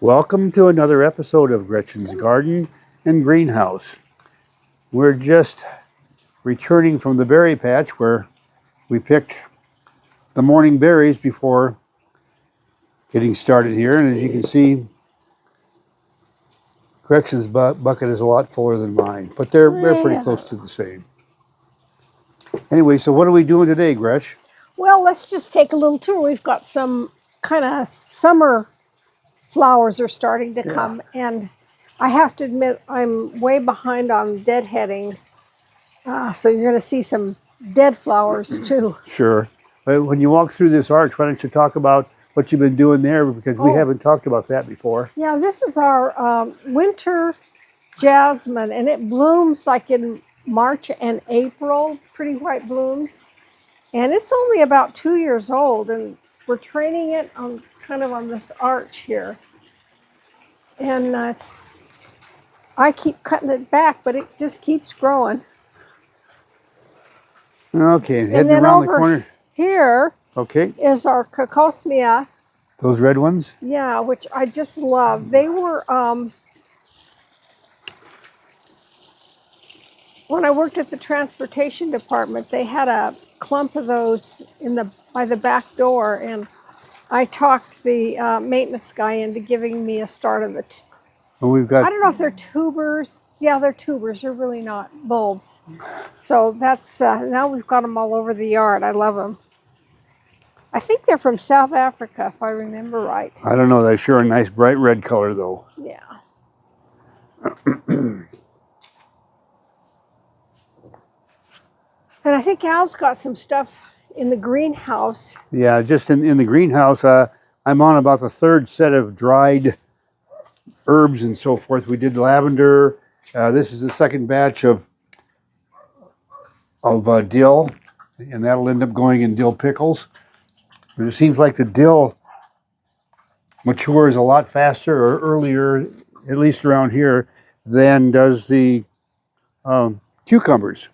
Welcome to another episode of Gretchen's Garden and Greenhouse. We're just returning from the berry patch where we picked the morning berries before getting started here. And as you can see, Gretchen's bucket is a lot fuller than mine, but they're pretty close to the same. Anyway, so what are we doing today, Gretch? Well, let's just take a little tour. We've got some kind of summer flowers are starting to come, and I have to admit I'm way behind on deadheading, so you're going to see some dead flowers too. Sure. But when you walk through this arch, why don't you talk about what you've been doing there, because we haven't talked about that before. Yeah, this is our winter jasmine, and it blooms like in March and April, pretty white blooms. And it's only about 2 years old, and we're training it on kind of on this arch here. And I keep cutting it back, but it just keeps growing. Okay, and heading around the corner. Here is our cocosmia. Those red ones? Yeah, which I just love. They were, when I worked at the transportation department, they had a clump of those by the back door, and I talked the maintenance guy into giving me a start of it. Well, we've got. I don't know if they're tubers. Yeah, they're tubers. They're really not bulbs. So that's now we've got them all over the yard. I love them. I think they're from South Africa, if I remember right. I don't know. They're sure a nice bright red color, though. Yeah. And I think Al's got some stuff in the greenhouse. Yeah, just in the greenhouse, I'm on about the third set of dried herbs and so forth. We did lavender. This is the second batch of dill, and that'll end up going in dill pickles. But it seems like the dill matures a lot faster or earlier, at least around here, than does the cucumbers.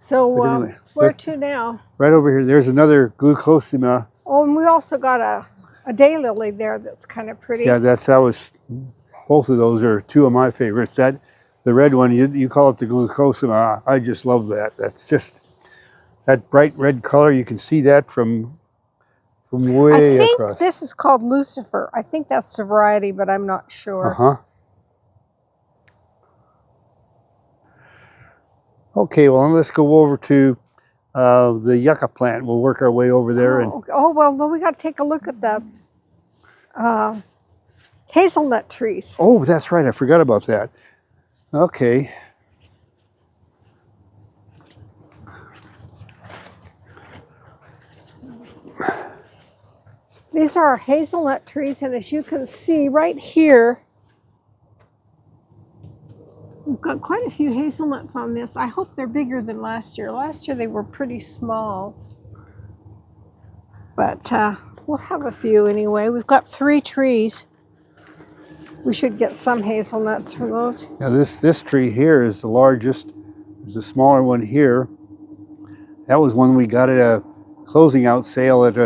So anyway, where to now? Right over here. There's another glucosima. Oh, and we also got a daylily there that's kind of pretty. Yeah, both of those are two of my favorites. The red one, you call it the glucosima. I just love that. That's just that bright red color. You can see that from way across. I think this is called Lucifer. I think that's the variety, but I'm not sure. Okay, well, let's go over to the yucca plant. We'll work our way over there. Well, we got to take a look at the hazelnut trees. Oh, that's right. I forgot about that. Okay. These are our hazelnut trees, and as you can see right here, we've got quite a few hazelnuts on this. I hope they're bigger than last year. Last year they were pretty small, but we'll have a few anyway. We've got 3 trees. We should get some hazelnuts from those. Now this tree here is the largest. There's a smaller one here. That was one we got at a closing out sale at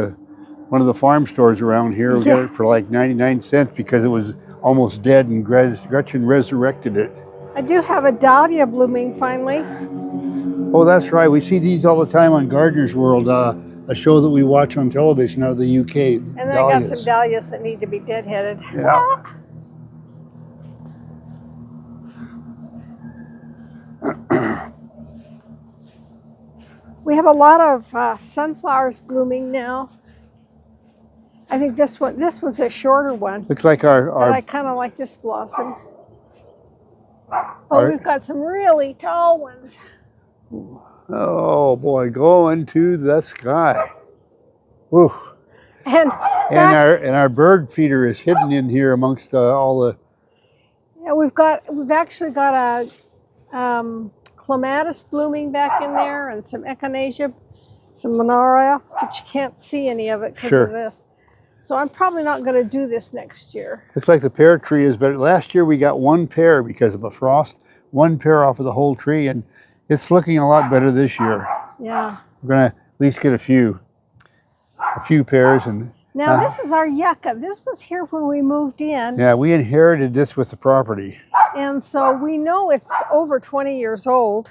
one of the farm stores around here. We got it for like 99 cents because it was almost dead, and Gretchen resurrected it. I do have a dahlia blooming finally. Oh, that's right. We see these all the time on Gardener's World, a show that we watch on television out of the UK. And then I got some dahlias that need to be deadheaded. Yeah. We have a lot of sunflowers blooming now. I think this one's a shorter one. Looks like our I kind of like this blossom. Oh, we've got some really tall ones. Oh boy, going to the sky. Woo. And our bird feeder is hidden in here amongst all the. Yeah, we've actually got a clematis blooming back in there, and some echinacea, some monauria, but you can't see any of it because of this. So I'm probably not going to do this next year. It's like the pear tree is better. Last year we got 1 pear because of a frost, 1 pear off of the whole tree, and it's looking a lot better this year. Yeah. We're going to at least get a few pears, and Now this is our yucca. This was here when we moved in. Yeah, we inherited this with the property. And so we know it's over 20 years old.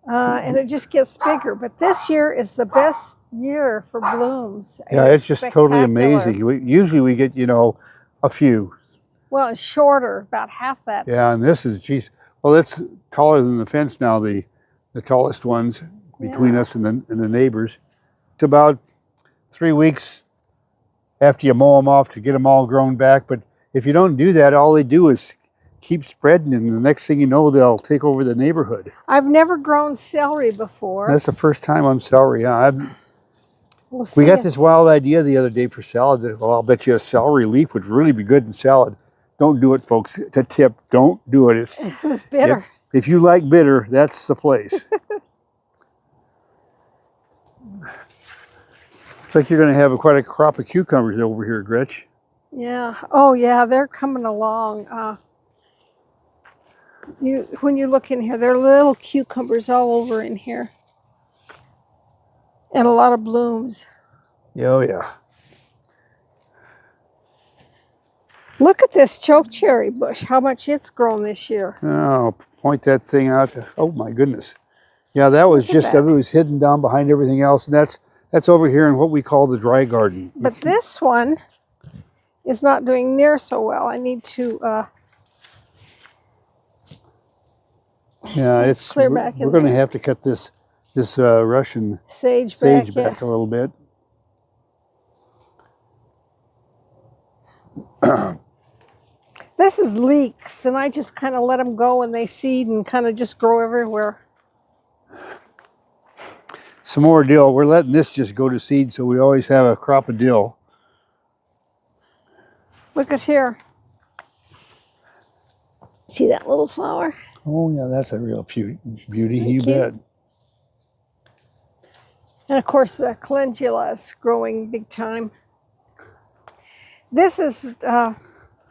And it just gets bigger. But this year is the best year for blooms. Yeah, it's just totally amazing. Usually we get, you know, a few. Well, it's shorter, about half that. Yeah, and this is, geez, well, it's taller than the fence now, the tallest ones between us and the neighbors. It's about 3 weeks after you mow them off to get them all grown back. But if you don't do that, all they do is keep spreading, and the next thing you know, they'll take over the neighborhood. I've never grown celery before. That's the first time on celery. Yeah, We'll we got this wild idea the other day for salad. Well, I'll bet you a celery leaf would really be good in salad. Don't do it, folks. It's a tip. Don't do it. It's bitter. If you like bitter, that's the place. Looks like you're going to have quite a crop of cucumbers over here, Gretch. Yeah. Oh, yeah. They're coming along. When you look in here, there are little cucumbers all over in here. And a lot of blooms. Oh, yeah. Look at this chokecherry bush, how much it's grown this year. Oh, point that thing out. Oh, my goodness. Yeah, that was just, it was hidden down behind everything else. And that's over here in what we call the dry garden. But this one is not doing near so well. I need to yeah, it's clear back in we're going to there. have to cut this Russian sage back a little bit. This is leeks, and I just kind of let them go and they seed and kind of just grow everywhere. Some more dill. We're letting this just go to seed, so we always have a crop of dill. Look at here. See that little flower? Oh, yeah, that's a real beauty. You Cute. bet. And of course, the calendula is growing big time. This is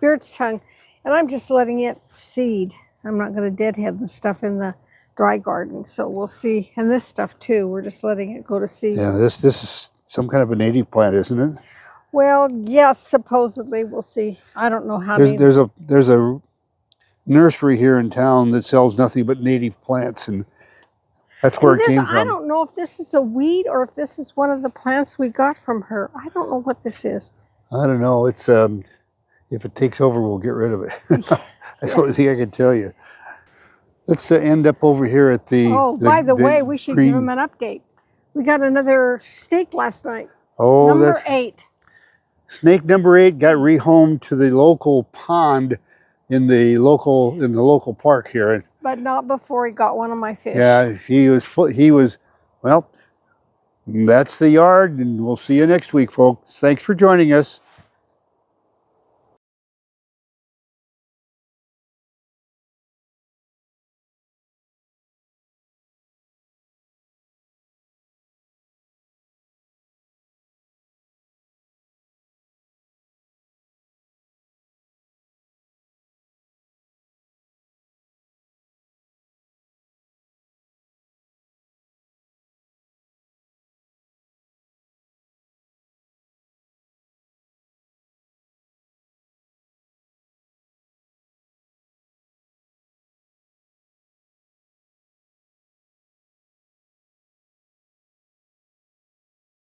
beard's tongue, and I'm just letting it seed. I'm not going to deadhead the stuff in the dry garden, so we'll see. And this stuff too, we're just letting it go to seed. Yeah, this is some kind of a native plant, isn't it? Well, yes, supposedly. We'll see. I don't know how. There's a nursery here in town that sells nothing but native plants, and that's where it came from. I don't know if this is a weed or if this is one of the plants we got from her. I don't know what this is. I don't know. It's if it takes over, we'll get rid of it. That's what I can tell you. Let's end up over here at the. Oh, by the way, we should give them an update. We got another snake last night. Oh, number 8. Snake number 8 got rehomed to the local pond in the local park here. But not before he got one of my fish. Yeah, he was. Well, that's the yard, and we'll see you next week, folks. Thanks for joining us.